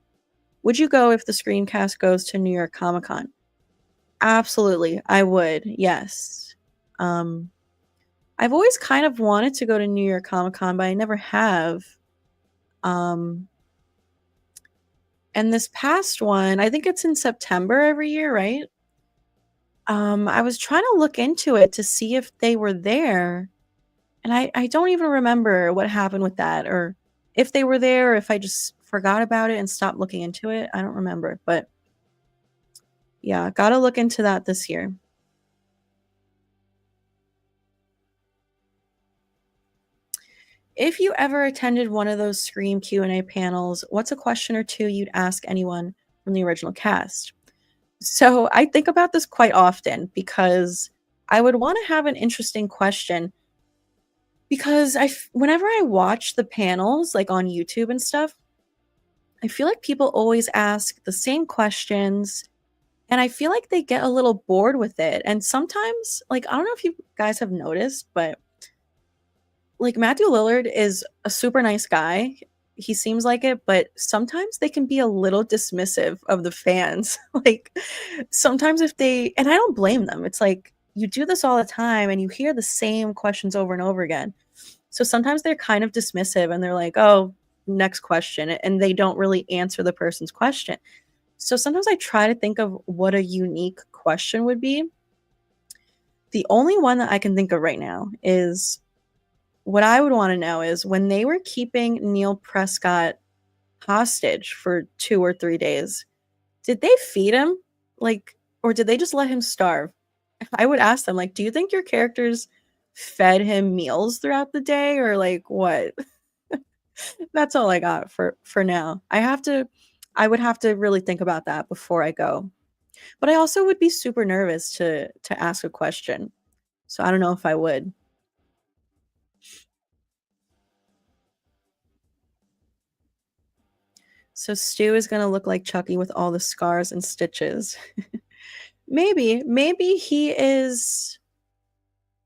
Would you go if the screencast goes to New York Comic Con? Absolutely, I would. Yes. Um I've always kind of wanted to go to New York Comic Con, but I never have. Um and this past one, I think it's in September every year, right? I was trying to look into it to see if they were there, and I don't even remember what happened with that or if they were there or if I just forgot about it and stopped looking into it. I don't remember, but yeah, gotta look into that this year. If you ever attended one of those Scream Q&A panels, what's a question or two you'd ask anyone from the original cast? So I think about this quite often because I would want to have an interesting question because whenever I watch the panels like on YouTube and stuff, I feel like people always ask the same questions and I feel like they get a little bored with it. And sometimes, like, I don't know if you guys have noticed, but like Matthew Lillard is a super nice guy. He seems like it, but sometimes they can be a little dismissive of the fans. Like sometimes if they and I don't blame them. It's like you do this all the time and you hear the same questions over and over again. So sometimes they're kind of dismissive and they're like, "Oh, next question." And they don't really answer the person's question. So sometimes I try to think of what a unique question would be. The only one that I can think of right now is what I would wanna know is when they were keeping Neil Prescott hostage for 2 or 3 days, did they feed him? Like, or did they just let him starve? I would ask them, like, "Do you think your characters fed him meals throughout the day or, like, what?" That's all I got for now. I would have to really think about that before I go. But I also would be super nervous to ask a question. So I don't know if I would. So Stu is gonna look like Chucky with all the scars and stitches. Maybe he is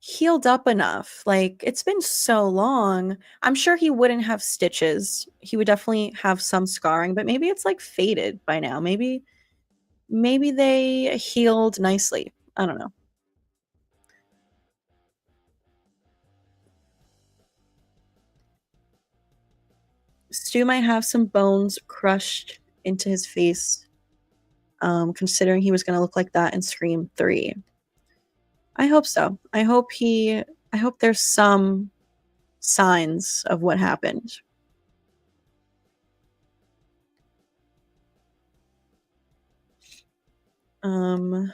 healed up enough. Like it's been so long. I'm sure he wouldn't have stitches. He would definitely have some scarring, but maybe it's like faded by now. Maybe they healed nicely. I don't know. Stu might have some bones crushed into his face, considering he was going to look like that in Scream 3. I hope so. I hope there's some signs of what happened. Um,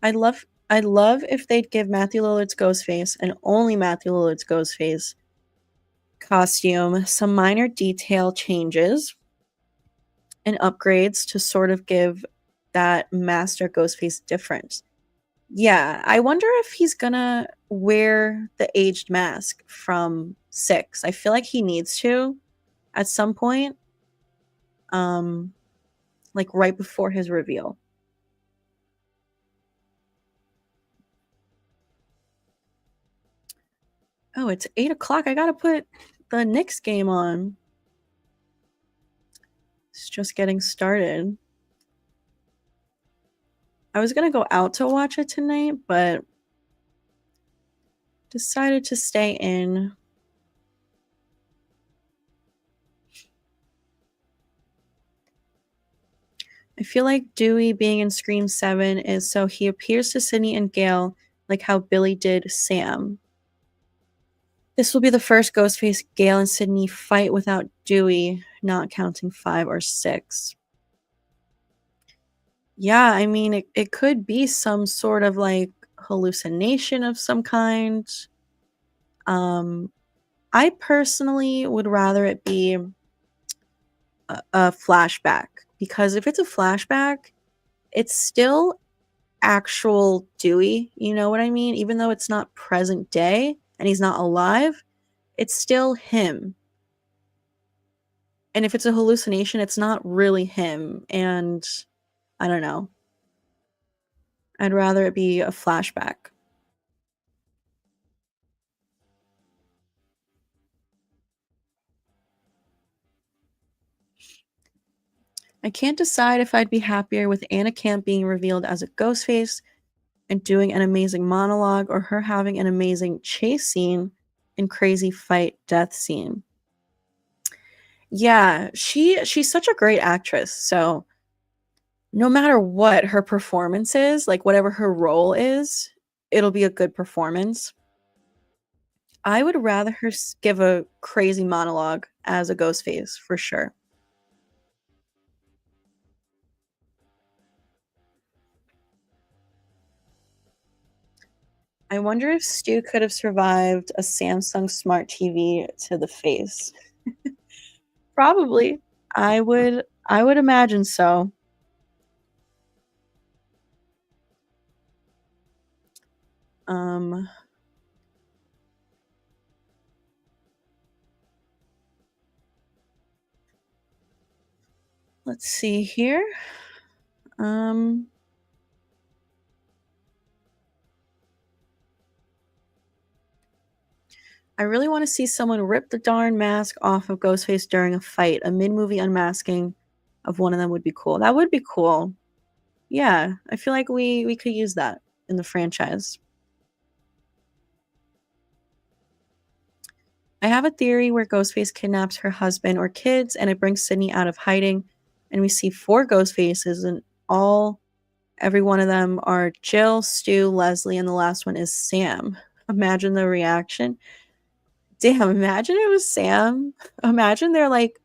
I'd love I'd love if they'd give Matthew Lillard's Ghostface, and only Matthew Lillard's Ghostface costume, some minor detail changes and upgrades to sort of give that master Ghostface difference. Yeah, I wonder if he's gonna wear the aged mask from 6. I feel like he needs to at some point, like right before his reveal. Oh, it's 8 o'clock. I gotta put the Knicks game on. It's just getting started. I was gonna go out to watch it tonight, but decided to stay in. I feel like Dewey being in Scream 7 is so he appears to Sidney and Gale like how Billy did Sam. This will be the first Ghostface Gale and Sidney fight without Dewey, not counting 5 or 6. Yeah, I mean, it could be some sort of like hallucination of some kind. I personally would rather it be a flashback, because if it's a flashback, it's still actual Dewey, you know what I mean? Even though it's not present day and he's not alive, it's still him. And if it's a hallucination, it's not really him. And I don't know. I'd rather it be a flashback. I can't decide if I'd be happier with Anna Camp being revealed as a Ghostface and doing an amazing monologue, or her having an amazing chase scene and crazy fight death scene. Yeah, she's such a great actress. So no matter what her performance is, like whatever her role is, it'll be a good performance. I would rather her give a crazy monologue as a Ghostface for sure. I wonder if Stu could have survived a Samsung Smart TV to the face. Probably. I would imagine so. Um let's see here. Um I really want to see someone rip the darn mask off of Ghostface during a fight. A mid-movie unmasking of one of them would be cool. That would be cool. Yeah, I feel like we could use that in the franchise. I have a theory where Ghostface kidnaps her husband or kids and it brings Sidney out of hiding, and we see 4 Ghostfaces, and every one of them are Jill, Stu, Leslie, and the last one is Sam. Imagine the reaction. Damn, imagine it was Sam. Imagine they're like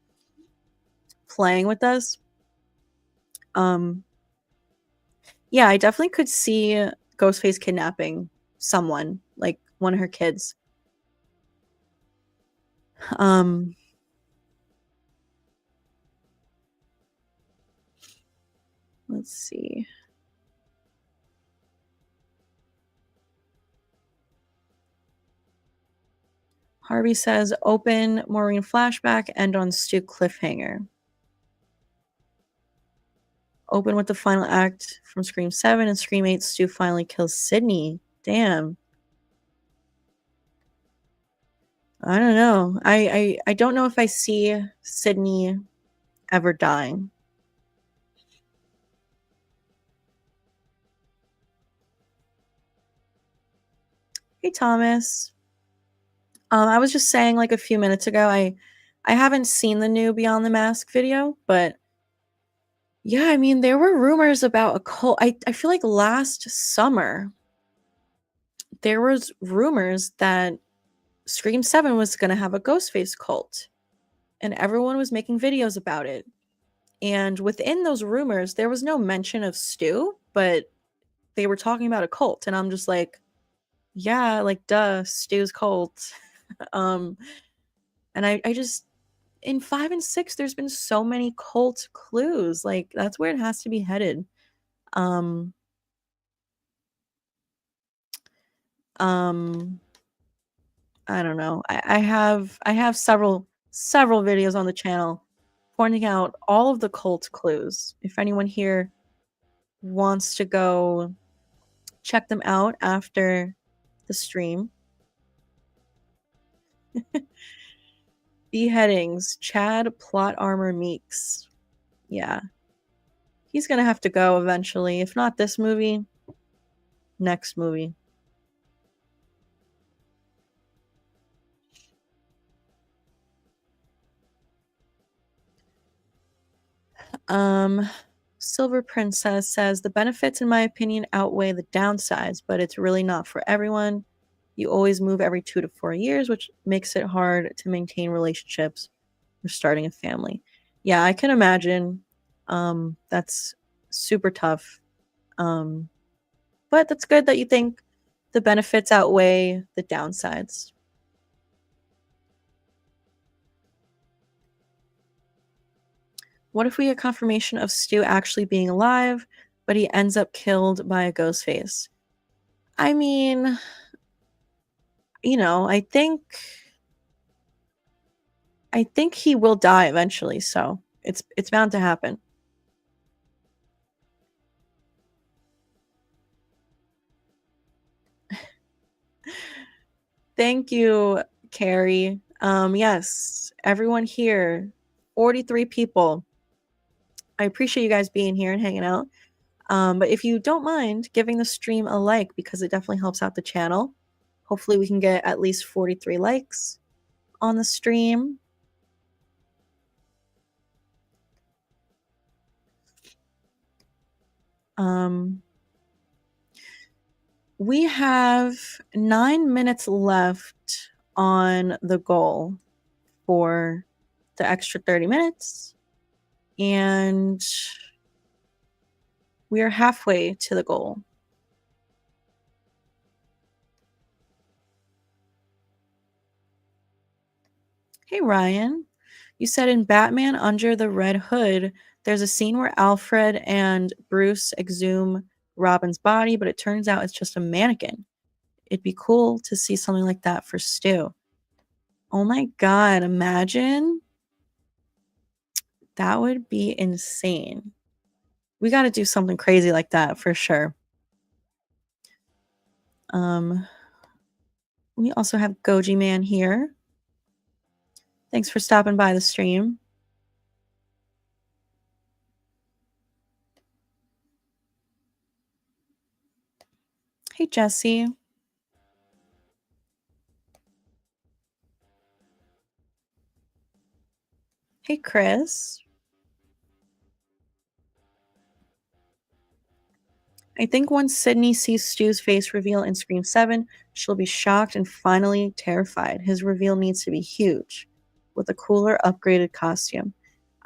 playing with us. Yeah, I definitely could see Ghostface kidnapping someone, like one of her kids. Um let's see. Harvey says open Maureen flashback, end on Stu cliffhanger. Open with the final act from Scream 7 and Scream 8, Stu finally kills Sidney. Damn. I don't know. I don't know if I see Sidney ever dying. Hey Thomas. I was just saying like a few minutes ago, I haven't seen the new Beyond the Mask video, but yeah, I mean there were rumors about a cult. I feel like last summer there was rumors that Scream 7 was going to have a Ghostface cult, and everyone was making videos about it. And within those rumors, there was no mention of Stu, but they were talking about a cult, and I'm just like, yeah, like duh, Stu's cult. um and I just, in 5 and 6 there's been so many cult clues. Like that's where it has to be headed. Um um I don't know. I have several videos on the channel pointing out all of the cult clues. If anyone here wants to go check them out after the stream. Beheadings, Chad Plot Armor Meeks. Yeah. He's gonna have to go eventually. If not this movie, next movie. Silver Princess says the benefits in my opinion outweigh the downsides, but it's really not for everyone. You always move every 2 to 4 years, which makes it hard to maintain relationships or starting a family. Yeah, I can imagine. That's super tough. But that's good that you think the benefits outweigh the downsides. What if we get confirmation of Stu actually being alive, but he ends up killed by a Ghostface? I mean, I think he will die eventually, so it's bound to happen. Thank you, Carrie. Yes, everyone here, 43 people. I appreciate you guys being here and hanging out. But if you don't mind giving the stream a like, because it definitely helps out the channel. Hopefully we can get at least 43 likes on the stream. We have 9 minutes left on the goal for the extra 30 minutes. And we are halfway to the goal. Hey, Ryan. You said in Batman Under the Red Hood, there's a scene where Alfred and Bruce exhume Robin's body, but it turns out it's just a mannequin. It'd be cool to see something like that for Stu. Oh my god, imagine. That would be insane. We got to do something crazy like that for sure. We also have Goji Man here. Thanks for stopping by the stream. Hey, Jesse. Hey, Chris. I think once Sidney sees Stu's face reveal in Scream 7, she'll be shocked and finally terrified. His reveal needs to be huge, with a cooler, upgraded costume.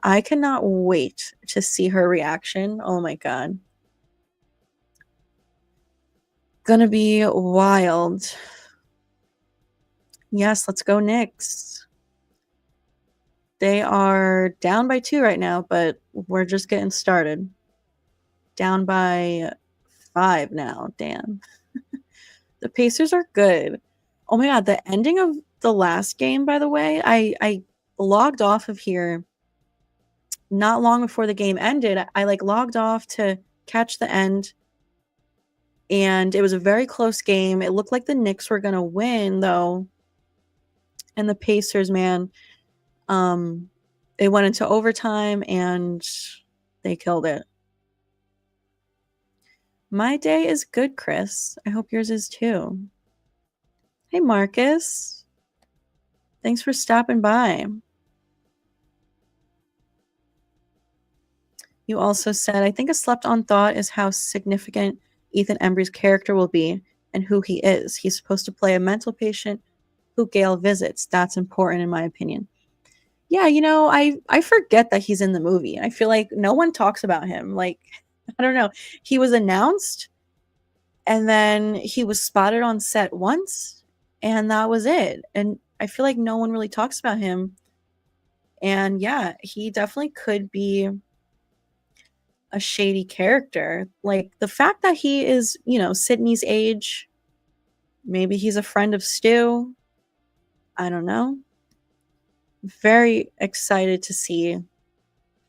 I cannot wait to see her reaction. Oh my god. Gonna be wild. Yes, let's go Knicks. They are down by 2 right now, but we're just getting started. Down by 5 now. Damn. The Pacers are good. Oh my god, the ending of the last game, by the way, I logged off of here not long before the game ended. I like logged off to catch the end, and it was a very close game. It looked like the Knicks were gonna win though, and the Pacers, man, it went into overtime and they killed it. My day is good, Chris. I hope yours is too. Hey, Marcus. Thanks for stopping by. You also said, I think a slept-on thought is how significant Ethan Embry's character will be and who he is. He's supposed to play a mental patient who Gale visits. That's important in my opinion. Yeah, I forget that he's in the movie. I feel like no one talks about him. Like, I don't know. He was announced And then he was spotted on set once, and that was it. And I feel like no one really talks about him. And yeah, he definitely could be a shady character. Like the fact that he is, Sydney's age, maybe he's a friend of Stu. I don't know. Very excited to see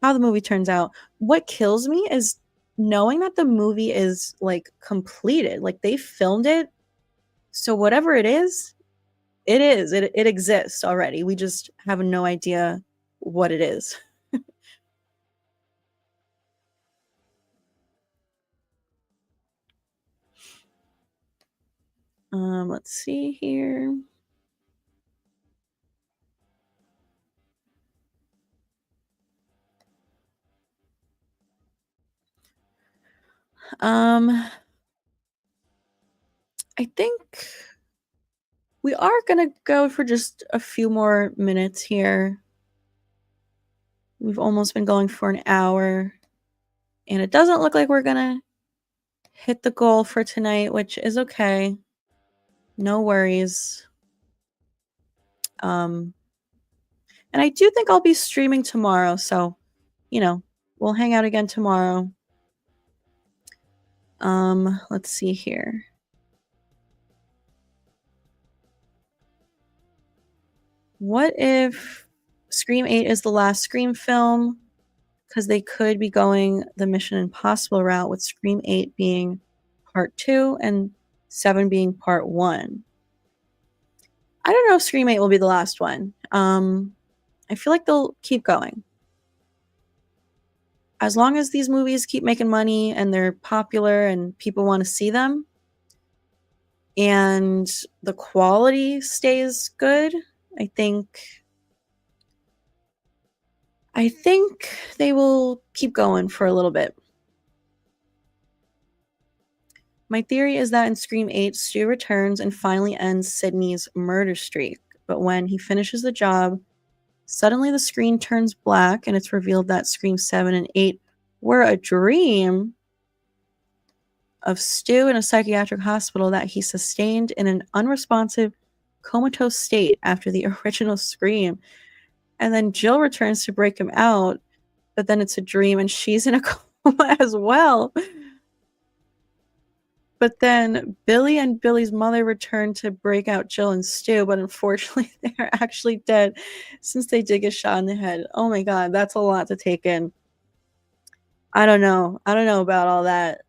how the movie turns out. What kills me is knowing that the movie is like completed. Like they filmed it. So whatever it is, it is. It exists already. We just have no idea what it is. Let's see here. I think we are gonna go for just a few more minutes here. We've almost been going for an hour, and it doesn't look like we're gonna hit the goal for tonight, which is okay. No worries. And I do think I'll be streaming tomorrow, so we'll hang out again tomorrow. Let's see here. What if Scream 8 is the last Scream film? Because they could be going the Mission Impossible route with Scream 8 being part 2 and 7 being part 1. I don't know if Scream 8 will be the last one. I feel like they'll keep going. As long as these movies keep making money and they're popular and people want to see them and the quality stays good, I think they will keep going for a little bit. My theory is that in Scream 8, Stu returns and finally ends Sidney's murder streak. But when he finishes the job, suddenly the screen turns black and it's revealed that Scream 7 and 8 were a dream of Stu in a psychiatric hospital that he sustained in an unresponsive, comatose state after the original Scream. And then Jill returns to break him out, but then it's a dream and she's in a coma as well. But then Billy and Billy's mother return to break out Jill and Stu, but unfortunately they're actually dead since they did get shot in the head. Oh my god, that's a lot to take in. I don't know about all that.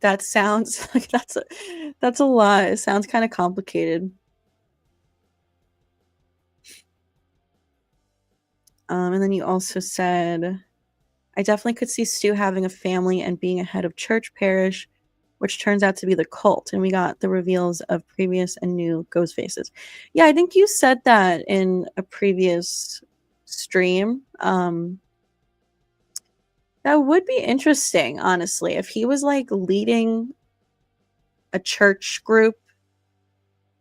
That sounds like that's a lot. It sounds kind of complicated. And then you also said, I definitely could see Stu having a family and being a head of church parish, which turns out to be the cult. And we got the reveals of previous and new Ghostfaces. Yeah, I think you said that in a previous stream. That would be interesting, honestly, if he was like leading a church group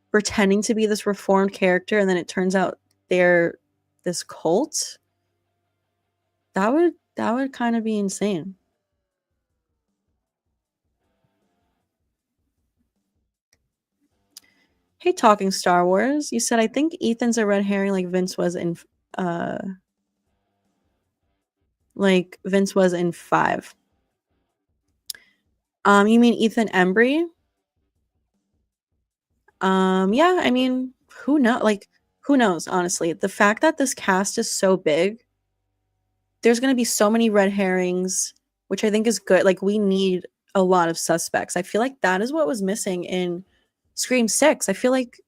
pretending to be this reformed character and then it turns out they're this cult. That would kind of be insane. Hey, talking Star Wars, you said I think Ethan's a red herring like Vince was in 5. You mean Ethan Embry? Yeah, I mean, who knows, honestly. The fact that this cast is so big, there's going to be so many red herrings, which I think is good. Like we need a lot of suspects. I feel like that is what was missing in Scream 6. I feel like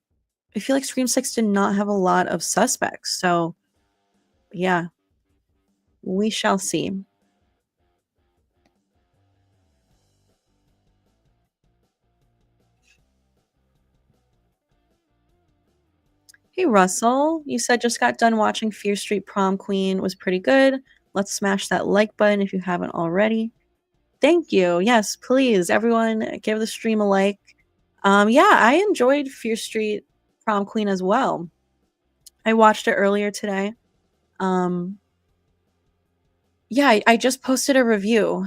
Scream 6 did not have a lot of suspects. So, yeah, we shall see. Hey, Russell, you said just got done watching Fear Street Prom Queen. Was pretty good. Let's smash that like button if you haven't already. Thank you. Yes, please, everyone, give the stream a like. Yeah, I enjoyed Fear Street Prom Queen as well. I watched it earlier today. Yeah, I just posted a review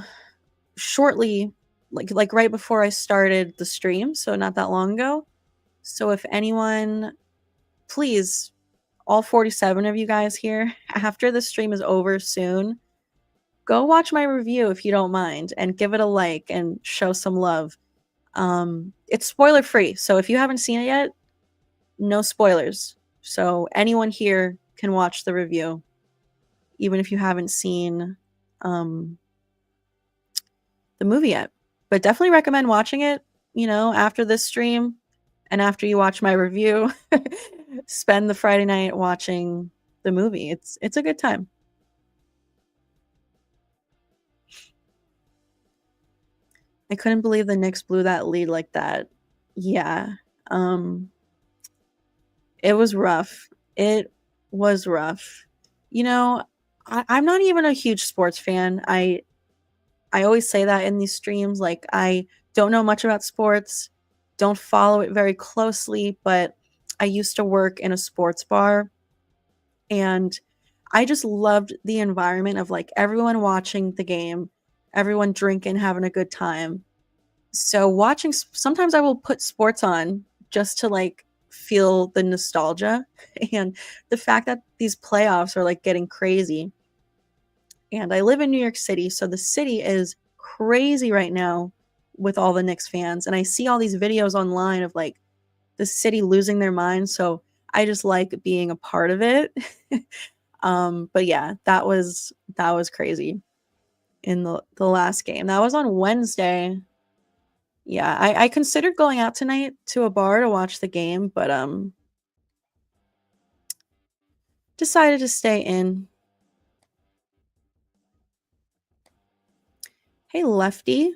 shortly like right before I started the stream, so not that long ago. So if anyone, please, all 47 of you guys here, after the stream is over soon, go watch my review if you don't mind, and give it a like and show some love. It's spoiler free, so if you haven't seen it yet, no spoilers. So anyone here can watch the review, even if you haven't seen the movie yet. But definitely recommend watching it, after this stream and after you watch my review. Spend the Friday night watching the movie. It's a good time. I couldn't believe the Knicks blew that lead like that. Yeah. It was rough. It was rough. I'm not even a huge sports fan. I always say that in these streams. Like, I don't know much about sports, don't follow it very closely, but I used to work in a sports bar, and I just loved the environment of like everyone watching the game, everyone drinking, having a good time. So watching, sometimes I will put sports on just to like feel the nostalgia and the fact that these playoffs are like getting crazy. And I live in New York City, so the city is crazy right now with all the Knicks fans. And I see all these videos online of like the city losing their minds. So I just like being a part of it. But yeah, that was crazy in the last game. That was on Wednesday. Yeah, I considered going out tonight to a bar to watch the game, but decided to stay in. Hey Lefty,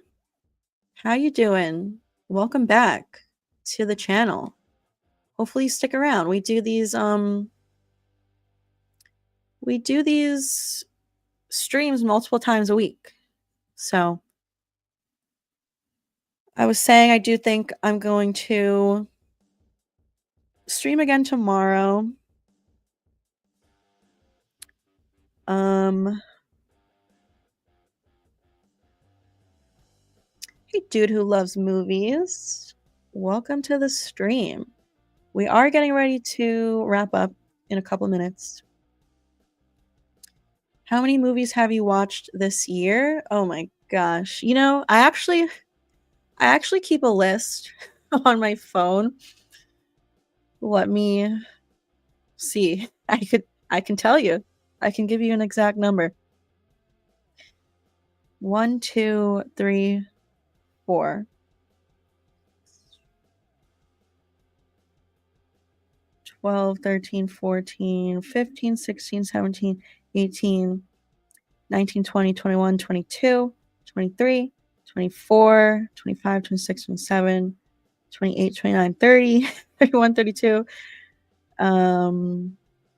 how you doing? Welcome back to the channel. Hopefully you stick around. We do these streams multiple times a week. So I was saying I do think I'm going to stream again tomorrow. Hey dude who loves movies, welcome to the stream. We are getting ready to wrap up in a couple minutes. How many movies have you watched this year? Oh my gosh. I actually keep a list on my phone. Let me see. I can tell you. I can give you an exact number. 1, 2, 3, 4. 12, 13, 14, 15, 16, 17, 18, 19, 20, 21, 22, 23, 24, 25, 26, 27, 28, 29, 30, 31, 32,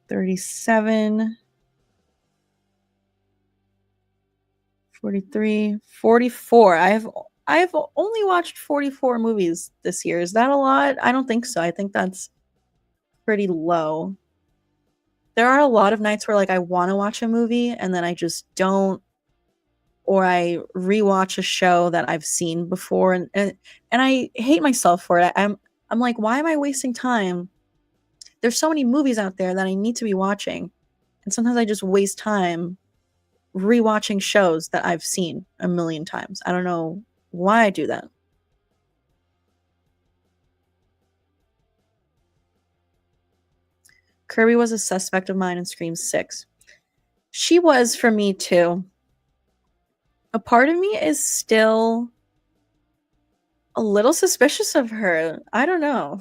37, 43, 44. I've only watched 44 movies this year. Is that a lot? I don't think so. I think that's pretty low. There are a lot of nights where like I want to watch a movie and then I just don't, or I rewatch a show that I've seen before, and I hate myself for it. I'm like, why am I wasting time? There's so many movies out there that I need to be watching, and sometimes I just waste time rewatching shows that I've seen a million times. I don't know why I do that. Kirby was a suspect of mine in Scream 6. She was for me too. A part of me is still a little suspicious of her. I don't know.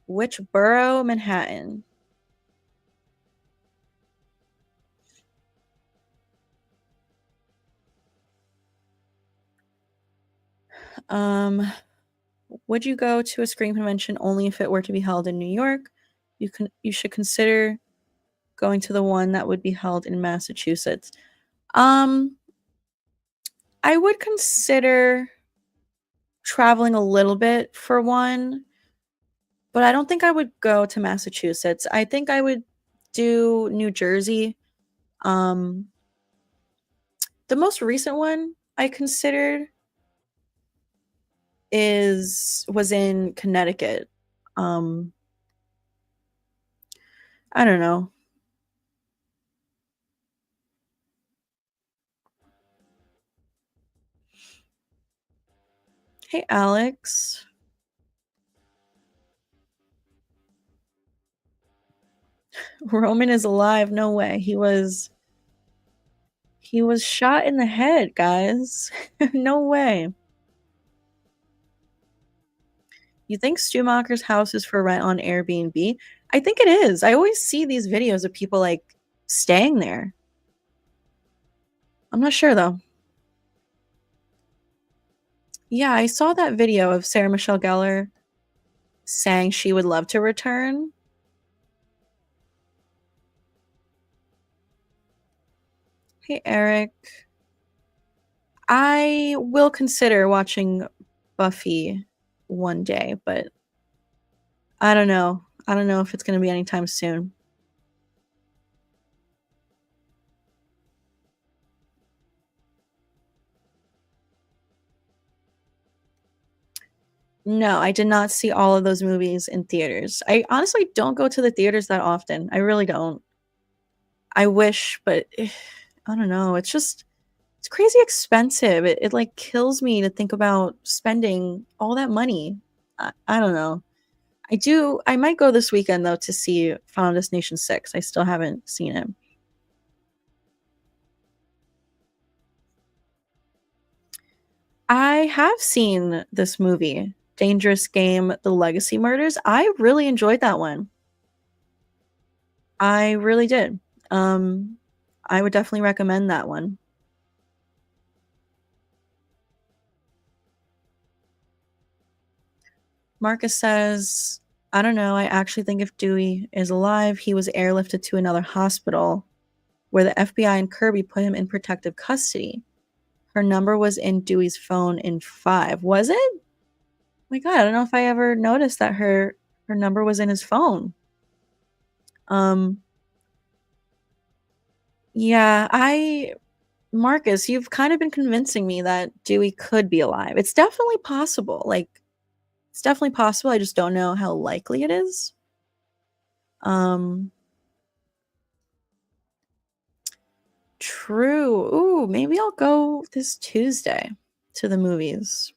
Which borough? Manhattan. Would you go to a Scream convention only if it were to be held in New York? You should consider going to the one that would be held in Massachusetts. I would consider traveling a little bit for one, but I don't think I would go to Massachusetts. I think I would do New Jersey. The most recent one I considered was in Connecticut. Um, I don't know. Hey, Alex. Roman is alive. No way. He was shot in the head, guys. No way. You think Stu Macher's house is for rent on Airbnb? I think it is. I always see these videos of people like staying there. I'm not sure though. Yeah, I saw that video of Sarah Michelle Gellar saying she would love to return. Hey, Eric. I will consider watching Buffy one day, but I don't know. I don't know if it's going to be anytime soon. No, I did not see all of those movies in theaters. I honestly don't go to the theaters that often. I really don't. I wish, but I don't know. It's crazy expensive. It like kills me to think about spending all that money. I don't know. I might go this weekend though to see Final Destination 6. I still haven't seen it. I have seen this movie, Dangerous Game: The Legacy Murders. I really enjoyed that one. I really did. Um, I would definitely recommend that one. Marcus says, I don't know. I actually think if Dewey is alive, he was airlifted to another hospital where the FBI and Kirby put him in protective custody. Her number was in Dewey's phone in 5. Was it? Oh my God, I don't know if I ever noticed that her number was in his phone. Um, yeah, Marcus, you've kind of been convincing me that Dewey could be alive. It's definitely possible. Like, it's definitely possible. I just don't know how likely it is. Um, True. Ooh, maybe I'll go this Tuesday to the movies.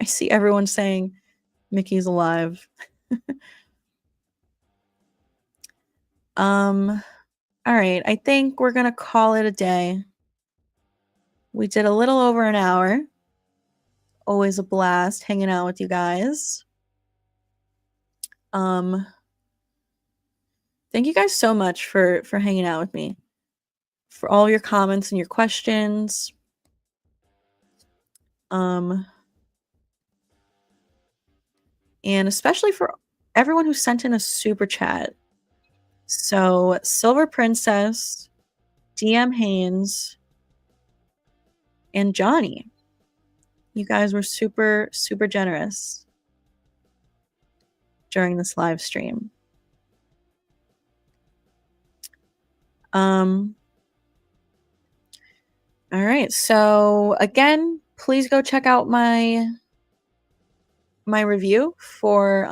I see everyone saying Mickey's alive. All right. I think we're gonna call it a day. We did a little over an hour. Always a blast hanging out with you guys. Um, thank you guys so much for hanging out with me. For all your comments and your questions. Um, and especially for everyone who sent in a super chat. So, Silver Princess, DM Haynes, and Johnny. You guys were super, super generous during this live stream. All right. So again, please go check out my review for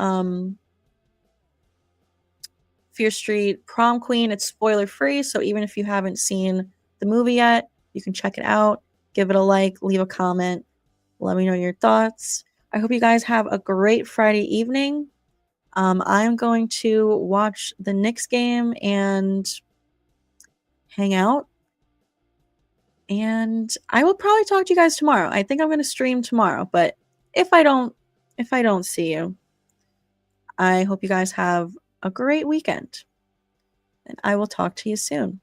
Fear Street Prom Queen. It's spoiler free, so even if you haven't seen the movie yet, you can check it out. Give it a like, leave a comment, let me know your thoughts. I hope you guys have a great Friday evening. I'm going to watch the Knicks game and hang out. And I will probably talk to you guys tomorrow. I think I'm going to stream tomorrow, but if I don't see you, I hope you guys have a great weekend. And I will talk to you soon.